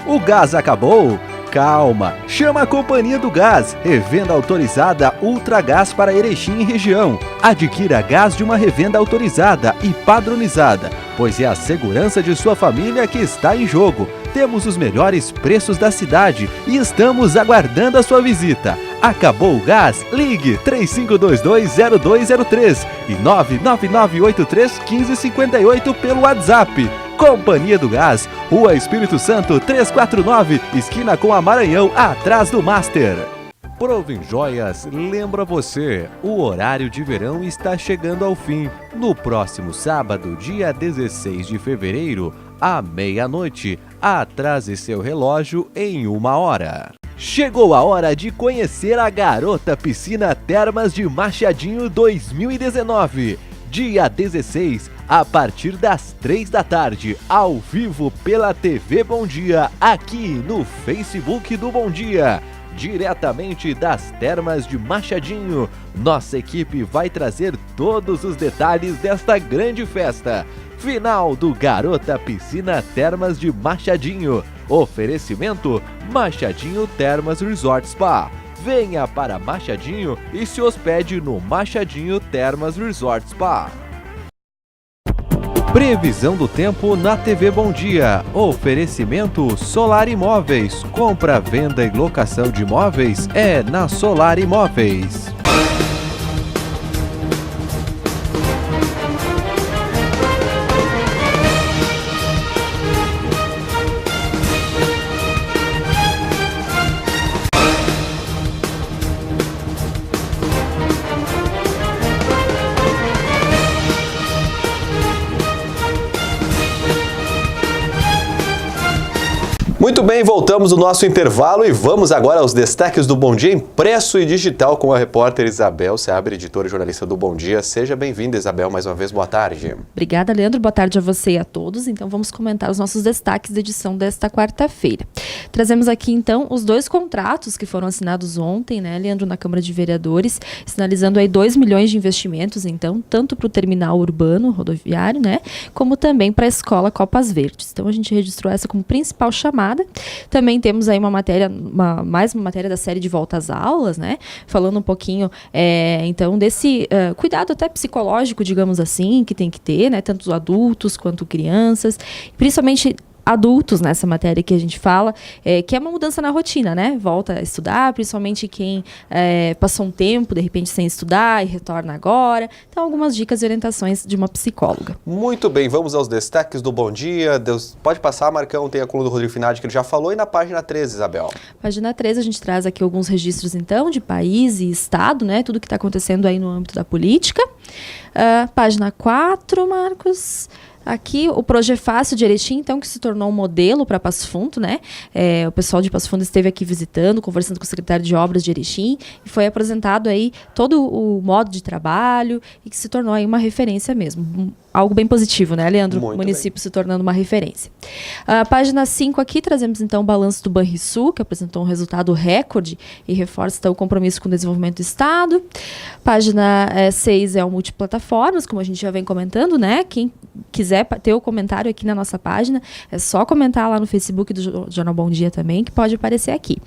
O gás acabou? Calma, chama a Companhia do Gás, revenda autorizada Ultragás para Erechim e região. Adquira gás de uma revenda autorizada e padronizada, pois é a segurança de sua família que está em jogo. Temos os melhores preços da cidade e estamos aguardando a sua visita. Acabou o gás? Ligue 3522-0203 e 99983-1558 pelo WhatsApp. Companhia do Gás, Rua Espírito Santo 349, esquina com a Maranhão, atrás do Master. Provin Joias lembra você, o horário de verão está chegando ao fim. No próximo sábado, dia 16 de fevereiro, à meia-noite, atrase seu relógio em 1 hora. Chegou a hora de conhecer a Garota Piscina Termas de Machadinho 2019. Dia 16, a partir das 3 da tarde, ao vivo pela TV Bom Dia, aqui no Facebook do Bom Dia. diretamente das Termas de Machadinho. Nossa equipe vai trazer todos os detalhes desta grande festa. Final do Garota Piscina Termas de Machadinho. Oferecimento Machadinho Termas Resort Spa. Venha para Machadinho e se hospede no Machadinho Termas Resort Spa. Previsão do tempo na TV Bom Dia. Oferecimento Solar Imóveis. Compra, venda e locação de imóveis é na Solar Imóveis. Muito bem, voltamos do nosso intervalo e vamos agora aos destaques do Bom Dia impresso e digital com a repórter Isabel Seabra, editora e jornalista do Bom Dia. Seja bem-vinda, Isabel, mais uma vez, boa tarde. Obrigada, Leandro, boa tarde a você e a todos. Então vamos comentar os nossos destaques da edição desta quarta-feira. Trazemos aqui então os 2 contratos que foram assinados ontem, né, Leandro, na Câmara de Vereadores, sinalizando aí 2 milhões de investimentos, então, tanto para o terminal urbano rodoviário, né, como também para a escola Copas Verdes. Então a gente registrou essa como principal chamada. Também temos aí mais uma matéria da série de Volta às Aulas, né? Falando um pouquinho, então, desse cuidado até psicológico, digamos assim, que tem que ter, né? Tanto adultos quanto crianças, principalmente adultos nessa matéria que a gente fala, que é uma mudança na rotina, né? Volta a estudar, principalmente quem passou um tempo, de repente, sem estudar e retorna agora. Então, algumas dicas e orientações de uma psicóloga. Muito bem, vamos aos destaques do Bom Dia. Pode passar, Marcão, tem a coluna do Rodrigo Finardi que ele já falou, e na página 13, Isabel. Página 13, a gente traz aqui alguns registros, então, de país e estado, né? Tudo que está acontecendo aí no âmbito da política. Página 4, Marcos. Aqui, o Progefácio de Erechim, então, que se tornou um modelo para Passo Fundo, né? O pessoal de Passo Fundo esteve aqui visitando, conversando com o secretário de Obras de Erechim, e foi apresentado aí todo o modo de trabalho, e que se tornou aí uma referência mesmo. Algo bem positivo, né, Leandro? O município se tornando uma referência. Página 5 aqui, trazemos então o balanço do Banrisul, que apresentou um resultado recorde e reforça então, o compromisso com o desenvolvimento do Estado. Página 6 é o multiplataformas, como a gente já vem comentando, né? Quem quiser ter o comentário aqui na nossa página, é só comentar lá no Facebook do Jornal Bom Dia também, que pode aparecer aqui.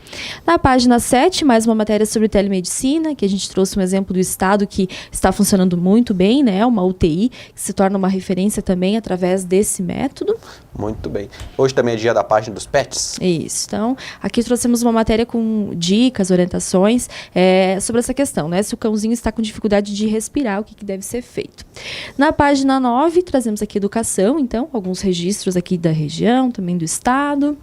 Na página 7, mais uma matéria sobre telemedicina, que a gente trouxe um exemplo do Estado que está funcionando muito bem, né? Uma UTI, que se torna uma referência também através desse método. Muito bem. Hoje também é dia da página dos pets. Isso. Então, aqui trouxemos uma matéria com dicas, orientações sobre essa questão, né? Se o cãozinho está com dificuldade de respirar, o que deve ser feito. Na página 9, trazemos aqui educação, então, alguns registros aqui da região, também do estado.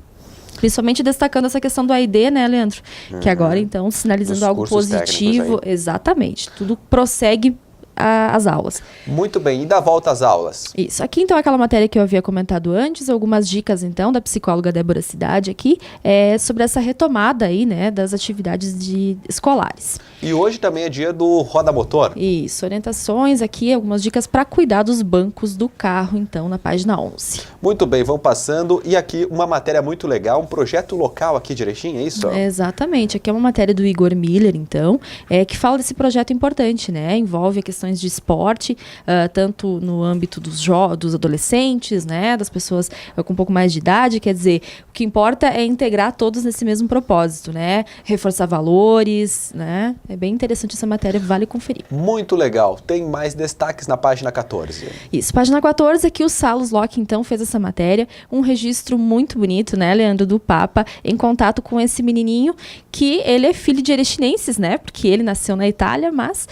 Principalmente destacando essa questão do AID, né, Leandro? Que agora, então, sinalizando algo positivo. Exatamente. Tudo prossegue as aulas. Muito bem, e da volta às aulas? Isso, aqui então aquela matéria que eu havia comentado antes, algumas dicas então da psicóloga Débora Cidade aqui, sobre essa retomada aí, né, das atividades escolares. E hoje também é dia do Roda Motor? Isso, orientações aqui, algumas dicas para cuidar dos bancos do carro, então, na página 11. Muito bem, vamos passando, e aqui uma matéria muito legal, um projeto local aqui de Erechim, é isso? Exatamente, aqui é uma matéria do Igor Miller, então, que fala desse projeto importante, né, envolve a questão de esporte, tanto no âmbito dos adolescentes, né, das pessoas com um pouco mais de idade, quer dizer, o que importa é integrar todos nesse mesmo propósito, né, reforçar valores, né, é bem interessante essa matéria, vale conferir. Muito legal, tem mais destaques na página 14. Isso, página 14, aqui o Salos Locke, então, fez essa matéria, um registro muito bonito, né, Leandro, do Papa, em contato com esse menininho, que ele é filho de erechinenses, né, porque ele nasceu na Itália, mas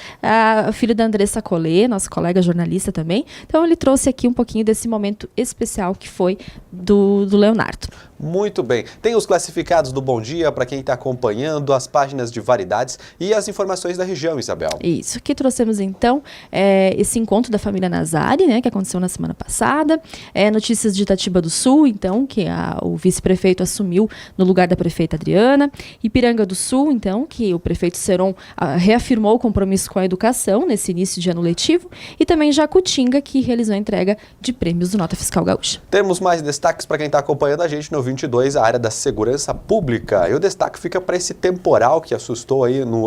filho da Andressa Collet, nossa colega jornalista também. Então ele trouxe aqui um pouquinho desse momento especial que foi do Leonardo. Muito bem. Tem os classificados do Bom Dia para quem está acompanhando, as páginas de variedades e as informações da região, Isabel. Isso. Aqui trouxemos então esse encontro da família Nazari, né, que aconteceu na semana passada. Notícias de Itatiba do Sul, então, que o vice-prefeito assumiu no lugar da prefeita Adriana. Ipiranga do Sul, então, que o prefeito Seron reafirmou o compromisso com a educação nesse início de ano letivo. E também Jacutinga, que realizou a entrega de prêmios do Nota Fiscal Gaúcha. Temos mais destaques para quem está acompanhando a gente no vídeo 2022, a área da segurança pública. E o destaque fica para esse temporal que assustou aí no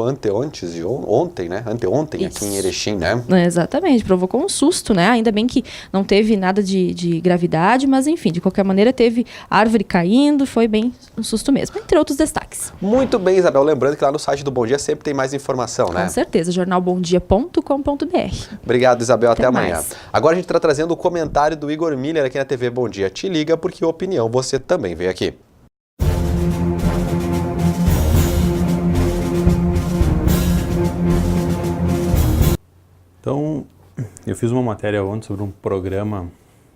ontem, né? Anteontem, aqui em Erechim, né? Exatamente, provocou um susto, né? Ainda bem que não teve nada de gravidade, mas enfim, de qualquer maneira teve árvore caindo, foi bem um susto mesmo, entre outros destaques. Muito bem, Isabel. Lembrando que lá no site do Bom Dia sempre tem mais informação, né? Com certeza, jornalbomdia.com.br. Obrigado, Isabel. Até amanhã. Mais. Agora a gente está trazendo o comentário do Igor Miller aqui na TV Bom Dia. Te liga porque opinião você também vê aqui. Então, eu fiz uma matéria ontem sobre um programa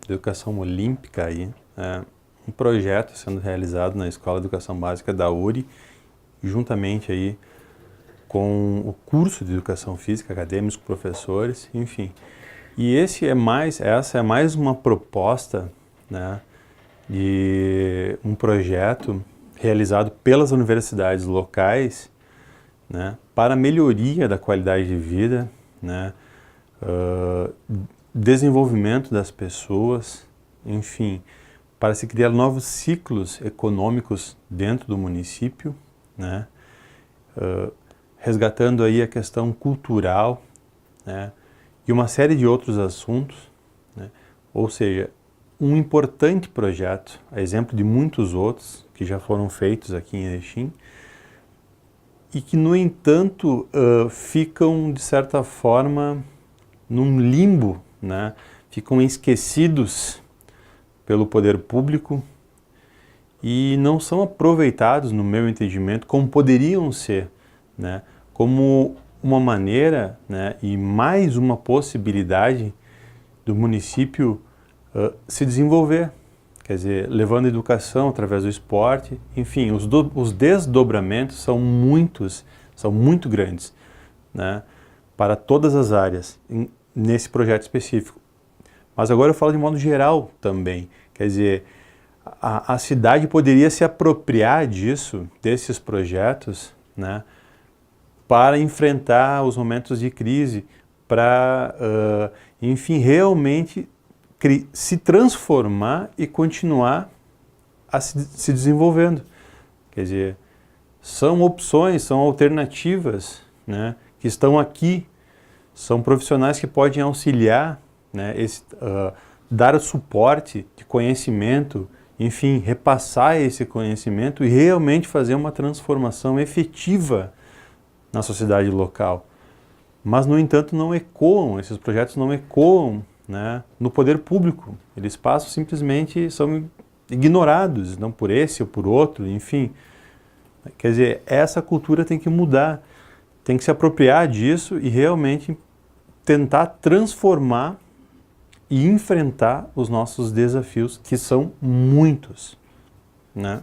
de educação olímpica aí, um projeto sendo realizado na Escola de Educação Básica da URI, juntamente aí com o curso de Educação Física, acadêmicos, professores, enfim. E essa é mais uma proposta, né, de um projeto realizado pelas universidades locais, né, para a melhoria da qualidade de vida, né, desenvolvimento das pessoas, enfim, para se criar novos ciclos econômicos dentro do município, né, resgatando aí a questão cultural, né, e uma série de outros assuntos, né, ou seja, um importante projeto, a exemplo de muitos outros que já foram feitos aqui em Erechim, e que, no entanto, ficam, de certa forma, num limbo, né, ficam esquecidos pelo poder público e não são aproveitados, no meu entendimento, como poderiam ser, né, como uma maneira, né, e mais uma possibilidade do município se desenvolver, quer dizer, levando a educação através do esporte, enfim, os desdobramentos são muito grandes, né, para todas as áreas, nesse projeto específico. Mas agora eu falo de modo geral também, quer dizer, a cidade poderia se apropriar desses projetos, né, para enfrentar os momentos de crise, para, enfim, realmente se transformar e continuar a se desenvolvendo. Quer dizer, são opções, são alternativas, né, que estão aqui, são profissionais que podem auxiliar, né, dar suporte de conhecimento, enfim, repassar esse conhecimento e realmente fazer uma transformação efetiva na sociedade local. Mas, no entanto, esses projetos não ecoam, né, no poder público. Eles passam simplesmente, são ignorados, não por esse ou por outro, enfim. Quer dizer, essa cultura tem que mudar, tem que se apropriar disso e realmente tentar transformar e enfrentar os nossos desafios, que são muitos, né?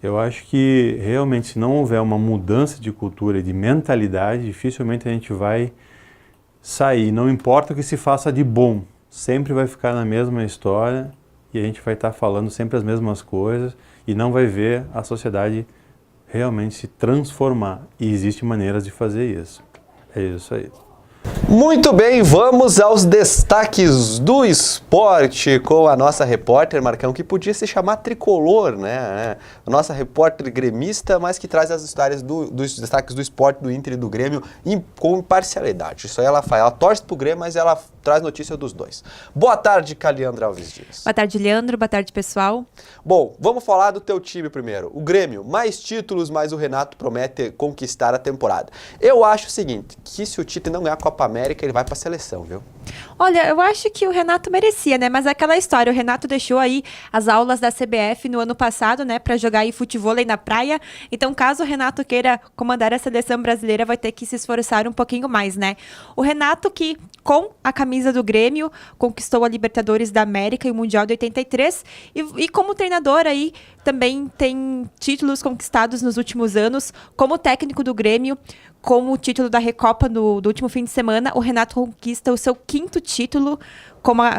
Eu acho que realmente, se não houver uma mudança de cultura e de mentalidade, dificilmente a gente vai sair. Não importa o que se faça de bom, sempre vai ficar na mesma história e a gente vai estar falando sempre as mesmas coisas e não vai ver a sociedade realmente se transformar. E existem maneiras de fazer isso. É isso aí. Muito bem, vamos aos destaques do esporte com a nossa repórter, Marcão, que podia se chamar tricolor, né? A nossa repórter gremista, mas que traz as histórias dos destaques do esporte, do Inter e do Grêmio com imparcialidade. Isso aí ela faz. Ela torce pro Grêmio, mas ela traz notícia dos dois. Boa tarde, Caliandra Alves Dias. Boa tarde, Leandro. Boa tarde, pessoal. Bom, vamos falar do teu time primeiro. O Grêmio, mais títulos, mas o Renato promete conquistar a temporada. Eu acho o seguinte, que se o Tite não ganhar a Copa América, ele vai pra seleção, viu? Olha, eu acho que o Renato merecia, né? Mas é aquela história, o Renato deixou aí as aulas da CBF no ano passado, né? Pra jogar aí futevôlei na praia. Então, caso o Renato queira comandar a seleção brasileira, vai ter que se esforçar um pouquinho mais, né? O Renato que, com a camisa do Grêmio, conquistou a Libertadores da América e o Mundial de 83. E como treinador aí, também tem títulos conquistados nos últimos anos. Como técnico do Grêmio, com o título da Recopa do último fim de semana, o Renato conquista o seu 5º título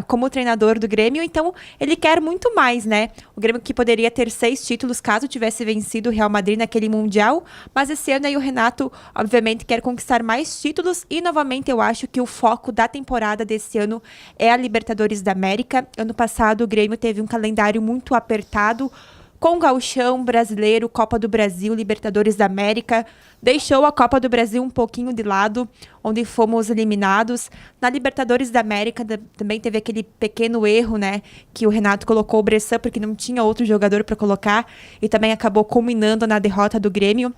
como treinador do Grêmio, então ele quer muito mais, né? O Grêmio que poderia ter 6 títulos caso tivesse vencido o Real Madrid naquele Mundial, mas esse ano aí o Renato, obviamente, quer conquistar mais títulos e, novamente, eu acho que o foco da temporada desse ano é a Libertadores da América. Ano passado o Grêmio teve um calendário muito apertado, com Gauchão, Brasileiro, Copa do Brasil, Libertadores da América, deixou a Copa do Brasil um pouquinho de lado, onde fomos eliminados. Na Libertadores da América também teve aquele pequeno erro, né, que o Renato colocou o Bressan porque não tinha outro jogador para colocar e também acabou culminando na derrota do Grêmio.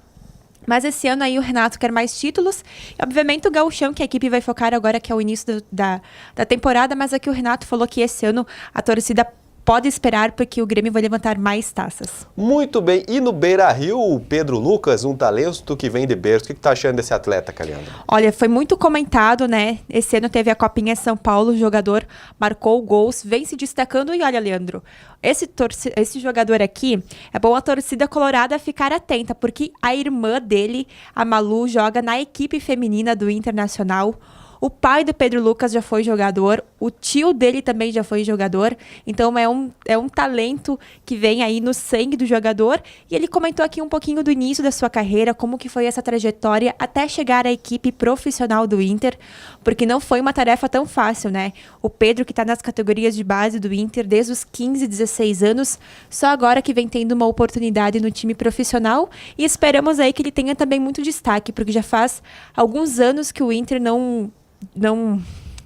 Mas esse ano aí o Renato quer mais títulos. E, obviamente, o Gauchão, que a equipe vai focar agora, que é o início da temporada, mas aqui o Renato falou que esse ano a torcida pode esperar porque o Grêmio vai levantar mais taças. Muito bem. E no Beira-Rio, o Pedro Lucas, um talento que vem de berço. O que tá achando desse atleta, Caliandra? Olha, foi muito comentado, né? Esse ano teve a Copinha São Paulo, o jogador marcou gols, vem se destacando. E olha, Leandro, esse jogador aqui, é bom a torcida colorada ficar atenta, porque a irmã dele, a Malu, joga na equipe feminina do Internacional. O pai do Pedro Lucas já foi jogador, o tio dele também já foi jogador, então é um talento que vem aí no sangue do jogador. E ele comentou aqui um pouquinho do início da sua carreira, como que foi essa trajetória até chegar à equipe profissional do Inter, porque não foi uma tarefa tão fácil, né? O Pedro, que está nas categorias de base do Inter desde os 15, 16 anos, só agora que vem tendo uma oportunidade no time profissional, e esperamos aí que ele tenha também muito destaque, porque já faz alguns anos que o Inter não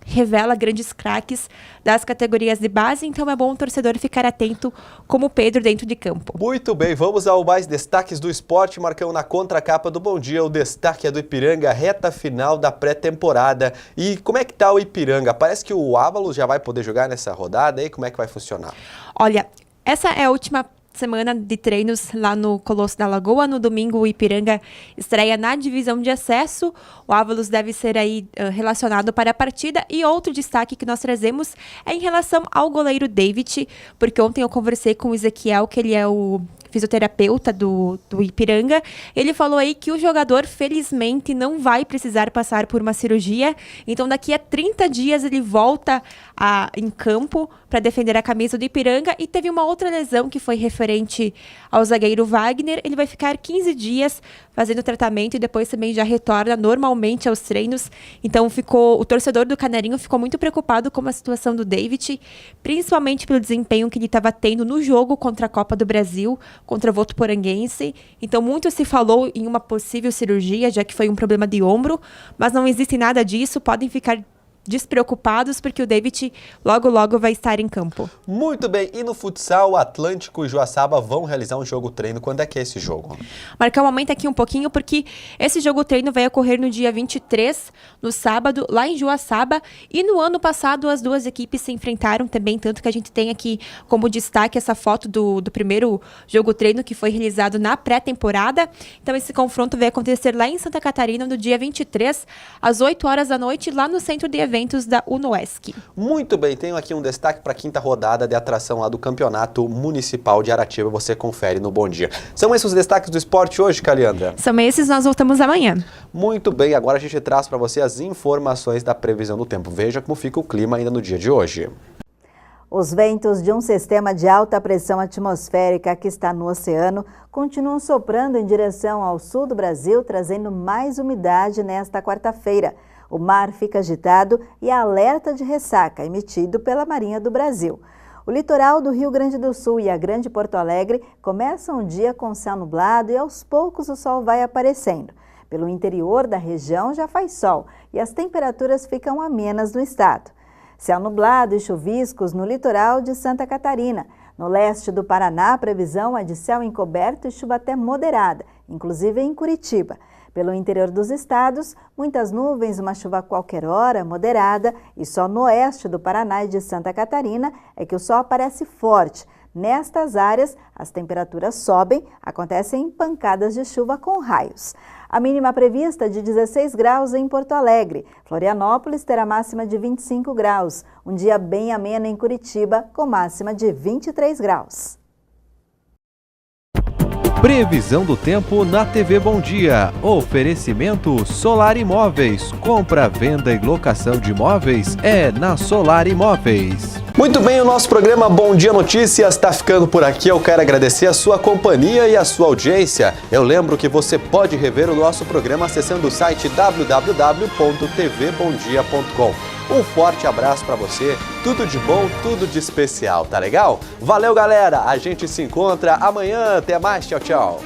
revela grandes craques das categorias de base, então é bom o torcedor ficar atento como o Pedro dentro de campo. Muito bem, vamos ao mais destaques do esporte, Marcão, na contracapa do Bom Dia. O destaque é do Ipiranga, reta final da pré-temporada. E como é que tá o Ipiranga? Parece que o Ávalos já vai poder jogar nessa rodada, e como é que vai funcionar? Olha, essa é a última semana de treinos lá no Colosso da Lagoa. No domingo, o Ipiranga estreia na divisão de acesso. O Ávalos deve ser aí relacionado para a partida. E outro destaque que nós trazemos é em relação ao goleiro David, porque ontem eu conversei com o Ezequiel, que ele é o fisioterapeuta do Ipiranga. Ele falou aí que o jogador, felizmente, não vai precisar passar por uma cirurgia. Então, daqui a 30 dias, ele volta em campo para defender a camisa do Ipiranga. E teve uma outra lesão que foi referente ao zagueiro Wagner. Ele vai ficar 15 dias fazendo tratamento e depois também já retorna normalmente aos treinos. Então, o torcedor do Canarinho ficou muito preocupado com a situação do David, principalmente pelo desempenho que ele estava tendo no jogo contra a Copa do Brasil, contra o Votuporanguense. Então, muito se falou em uma possível cirurgia, já que foi um problema de ombro, mas não existe nada disso, podem ficar despreocupados, porque o David logo, logo vai estar em campo. Muito bem, e no futsal, o Atlântico e Joaçaba vão realizar um jogo-treino. Quando é que é esse jogo? Marcão, aumenta aqui um pouquinho, porque esse jogo-treino vai ocorrer no dia 23, no sábado, lá em Joaçaba, e no ano passado as duas equipes se enfrentaram também, tanto que a gente tem aqui como destaque essa foto do primeiro jogo-treino que foi realizado na pré-temporada. Então esse confronto vai acontecer lá em Santa Catarina no dia 23, às 8 horas da noite, lá no Centro de Eventos da UNOESC. Muito bem, tenho aqui um destaque para a 5ª rodada de atração lá do Campeonato Municipal de Aratiba. Você confere no Bom Dia. São esses os destaques do esporte hoje, Caliandra? São esses, nós voltamos amanhã. Muito bem, agora a gente traz para você as informações da previsão do tempo. Veja como fica o clima ainda no dia de hoje. Os ventos de um sistema de alta pressão atmosférica que está no oceano continuam soprando em direção ao sul do Brasil, trazendo mais umidade nesta quarta-feira. O mar fica agitado e há alerta de ressaca emitido pela Marinha do Brasil. O litoral do Rio Grande do Sul e a Grande Porto Alegre começam o dia com céu nublado e aos poucos o sol vai aparecendo. Pelo interior da região já faz sol e as temperaturas ficam amenas no estado. Céu nublado e chuviscos no litoral de Santa Catarina. No leste do Paraná, a previsão é de céu encoberto e chuva até moderada, inclusive em Curitiba. Pelo interior dos estados, muitas nuvens, uma chuva a qualquer hora, moderada, e só no oeste do Paraná e de Santa Catarina é que o sol aparece forte. Nestas áreas, as temperaturas sobem, acontecem pancadas de chuva com raios. A mínima prevista é de 16 graus em Porto Alegre. Florianópolis terá máxima de 25 graus. Um dia bem ameno em Curitiba, com máxima de 23 graus. Previsão do tempo na TV Bom Dia. Oferecimento Solar Imóveis. Compra, venda e locação de imóveis é na Solar Imóveis. Muito bem, o nosso programa Bom Dia Notícias está ficando por aqui. Eu quero agradecer a sua companhia e a sua audiência. Eu lembro que você pode rever o nosso programa acessando o site www.tvbomdia.com. Um forte abraço para você, tudo de bom, tudo de especial, tá legal? Valeu, galera! A gente se encontra amanhã. Até mais, tchau, tchau!